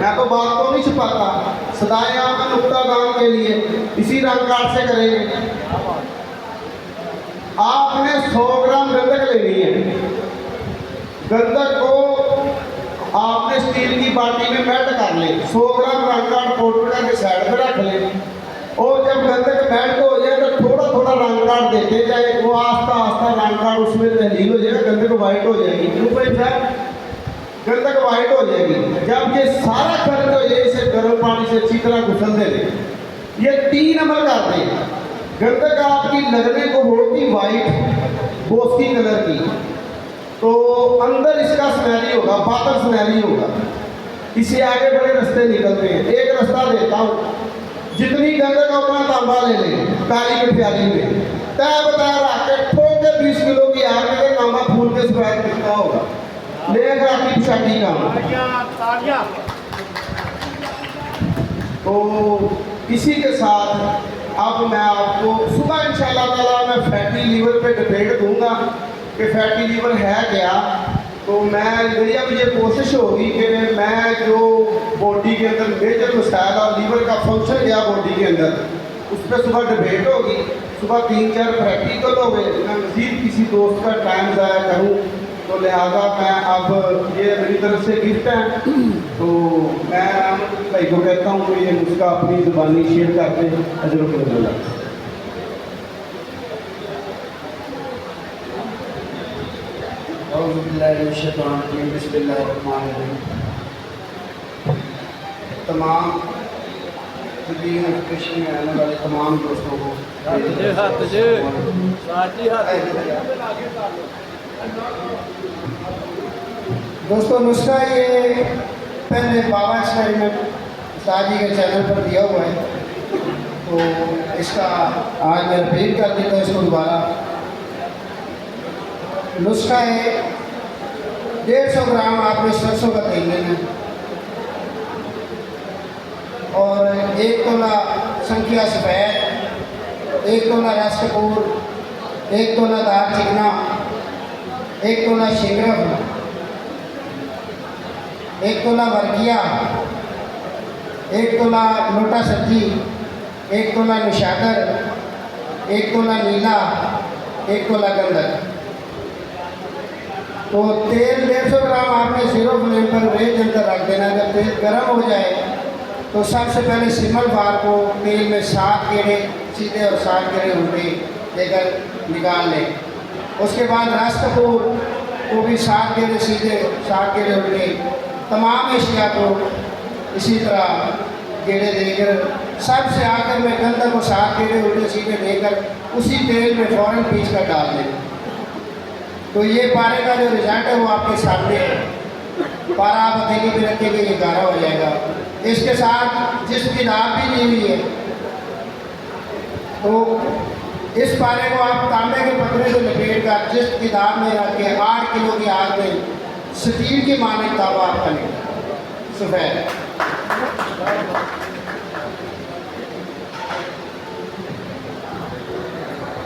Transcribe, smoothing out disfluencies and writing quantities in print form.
मैं तो बात को नहीं छुपाता। सदाएं आपका नुक्ता दान के लिए इसी रंग कार्ड से करेंगे। आपने 100 ग्राम गंधक लेनी है। गंधक को आपने स्टील की बाटी में मेल्ट कर ले। 100 ग्राम रंग कार्ड पाउडर करके साइड पे रख ले। और जब गंधक मेल्ट हो जाए तो थोड़ा थोड़ा रंग कार्ड देते जाए। वो आस्ता आस्ता रंग कार्ड उसमें तहलील हो जाएगा, गंधक वाइट हो जाएगी। क्यों भाई साहब? गंधक वाइट हो जाएगी। जब ये सारा खर्च हो जाए इसे गर्म पानी से अच्छी तरह घुसल दे दें। ये 3 अमल कर दें। गंधक आपकी लगने को होगी वाइट बोस्की कलर की, तो अंदर इसका स्मेली होगा, बातर स्मेली होगा। इससे आगे बड़े रास्ते निकलते हैं। एक रास्ता देता हूँ, जितनी गंधक अपना तांबा ले ले काली की प्याली में, तय बता रहा के ठोक के 20 किलो की आग में तांबा फूल के सफेद कितना होगा। लेगा की शादी का। तो इसी के साथ अब मैं आपको सुबह इंशाल्लाह ताला मैं फैटी लीवर पे डिबेट दूंगा कि फैटी लीवर है क्या। तो मैं मेरी अब ये कोशिश होगी कि मैं जो बॉडी के अंदर मेजर मसाइल और लीवर का फंक्शन क्या बॉडी के अंदर, उस पर सुबह डिबेट होगी। सुबह 3-4 प्रैक्टिकल हो गए। मैं मज़ीद किसी दोस्त का टाइम ज़ाया करूँ तो लिहाजा मैं अब ये मेरी तरफ से गिफ्ट है। तो मैं भाई को कहता हूँ कि ये नुस्खा अपनी ज़ुबानी शेयर करते हैं। अजर तमाम कृष्ण में आने वाले तमाम दोस्तों को दोस्तों नुस्खा ये पहले बाबा एक्सपेरिमेंट शादी के चैनल पर दिया हुआ है। तो इसका आज मैं रिपीट कर देता हूँ इसको दोबारा। नुस्खा है 150 ग्राम आपने सरसों का तेल लेना है और 1 तोला संखिया सफ़ेद, 1 तोला रस कपूर, 1 तोला दार चिकना, 1 तोला शिंगरफ, 1 तोला वर्गिया, 1 तोला लोटा सब्जी, 1 तोला निशाकर, 1 तोला नीला, 1 तोला गंधक। तो तेल 150 ग्राम आपने 0 फ्लेम पर रेत अंदर रख देना। जब तेल गर्म हो जाए तो सबसे पहले सिमल बार को तेल में 7 गेड़े सीधे और 7 गेड़े उल्टे देकर निकाल लें। उसके बाद रस कपूर को भी 7 गेड़े सीधे 7 गेड़े उल्टे, तमाम एशिया को इसी तरह गेड़े देकर सबसे आखिर में गंधक को 7 गेड़े उल्टे सीधे देकर उसी तेल में फ़ौरन पीस कर डाल दें। तो ये पारे का जो रिजल्ट है वो आपके सामने है। पारा आप हथेली पे रखेंगे ये गाढ़ा हो जाएगा। इसके साथ जिस किताब भी दी हुई है तो इस पारे को आप तांबे के पत्रे से लपेट कर जिस किताब में रख के 8 किलो की आग में स्टील की मानक तावा आपका निकला सफ़ेद।